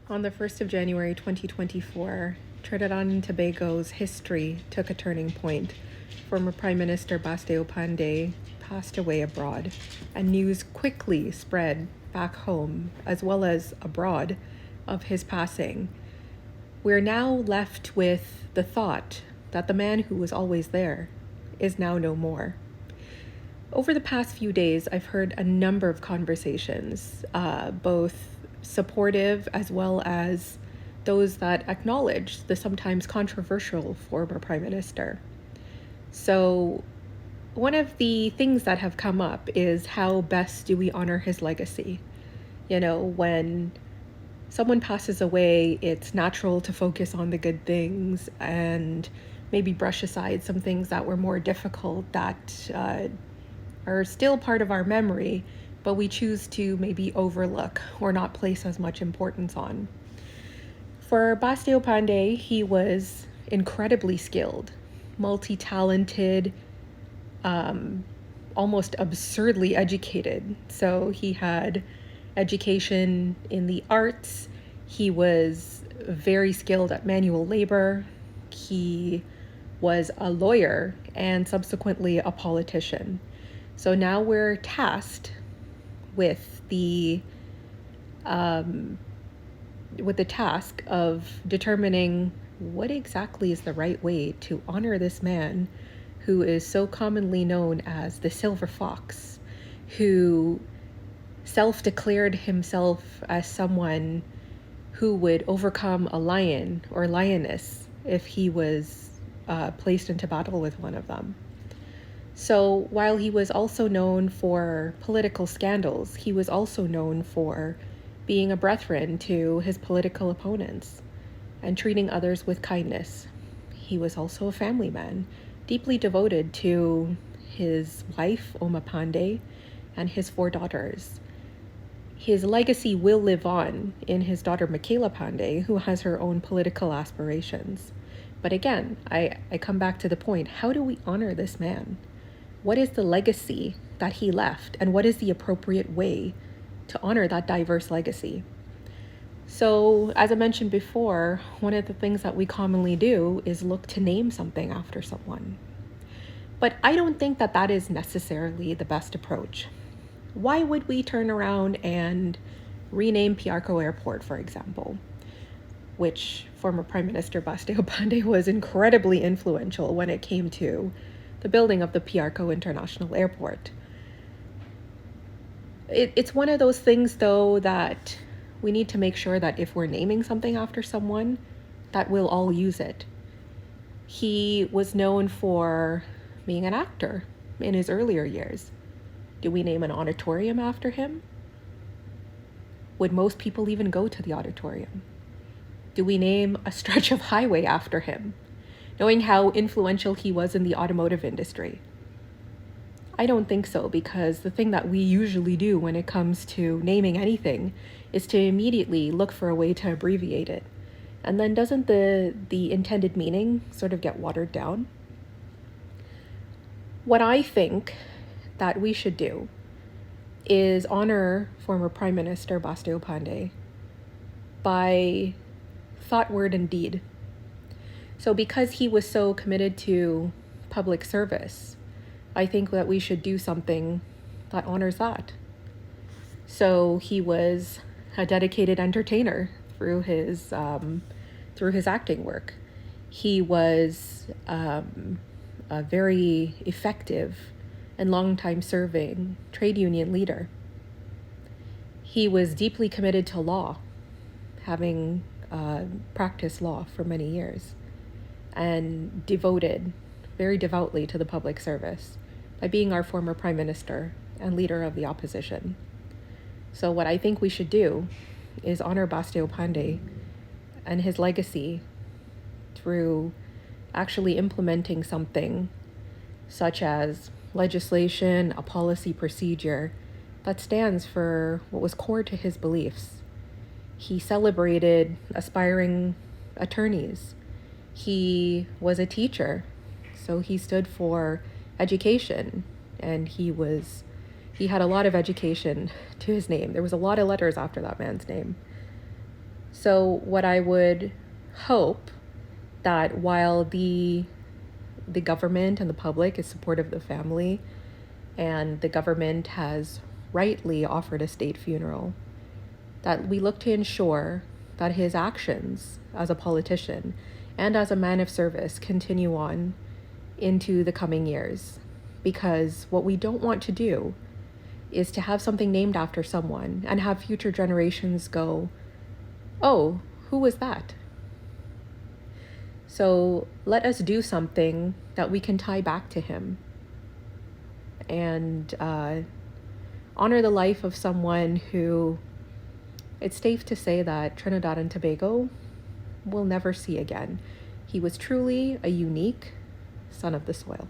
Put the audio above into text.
On the 1st of January 2024, Trinidad and Tobago's history took a turning point. Former Prime Minister Basdeo Panday passed away abroad, and news quickly spread back home as well as abroad of his passing. We're now left with the thought that the man who was always there is now no more. Over the past few days, I've heard a number of conversations, both supportive as well as those that acknowledge the sometimes controversial former prime minister. So, one of the things that have come up is how best do we honor his legacy? When someone passes away, it's natural to focus on the good things and maybe brush aside some things that were more difficult that are still part of our memory, but we choose to maybe overlook or not place as much importance on. For Basdeo Panday, he was incredibly skilled, multi-talented, almost absurdly educated. So he had education in the arts. He was very skilled at manual labor. He was a lawyer and subsequently a politician. So now we're tasked with the task of determining what exactly is the right way to honor this man who is so commonly known as the Silver Fox, who self-declared himself as someone who would overcome a lion or lioness if he was placed into battle with one of them. So while he was also known for political scandals, he was also known for being a brethren to his political opponents and treating others with kindness. He was also a family man, deeply devoted to his wife, Oma Panday, and his 4 daughters. His legacy will live on in his daughter, Michaela Panday, who has her own political aspirations. But again, I come back to the point, how do we honor this man? What is the legacy that he left, and what is the appropriate way to honor that diverse legacy? So, as I mentioned before, one of the things that we commonly do is look to name something after someone. But I don't think that that is necessarily the best approach. Why would we turn around and rename Piarco Airport, for example, which former Prime Minister Basdeo Panday was incredibly influential when it came to the building of the Piarco International Airport? It's one of those things, though, that we need to make sure that if we're naming something after someone, that we'll all use it. He was known for being an actor in his earlier years. Do we name an auditorium after him? Would most people even go to the auditorium? Do we name a stretch of highway after him, knowing how influential he was in the automotive industry? I don't think so, because the thing that we usually do when it comes to naming anything is to immediately look for a way to abbreviate it. And then doesn't the intended meaning sort of get watered down? What I think that we should do is honor former Prime Minister Basdeo Panday by thought, word, and deed. So because he was so committed to public service, I think that we should do something that honors that. So he was a dedicated entertainer through his acting work. He was a very effective and long-time serving trade union leader. He was deeply committed to law, having practiced law for many years, and devoted very devoutly to the public service by being our former prime minister and leader of the opposition. So what I think we should do is honor Basdeo Panday and his legacy through actually implementing something such as legislation, a policy procedure that stands for what was core to his beliefs. He celebrated aspiring attorneys. He was a teacher, so he stood for education, and he had a lot of education to his name. There was a lot of letters after that man's name. So what I would hope that while the government and the public is supportive of the family, and the government has rightly offered a state funeral, that we look to ensure that his actions as a politician and as a man of service continue on into the coming years. Because what we don't want to do is to have something named after someone and have future generations go, oh, who was that? So let us do something that we can tie back to him and honor the life of someone who it's safe to say that Trinidad and Tobago will never see again. He was truly a unique son of the soil.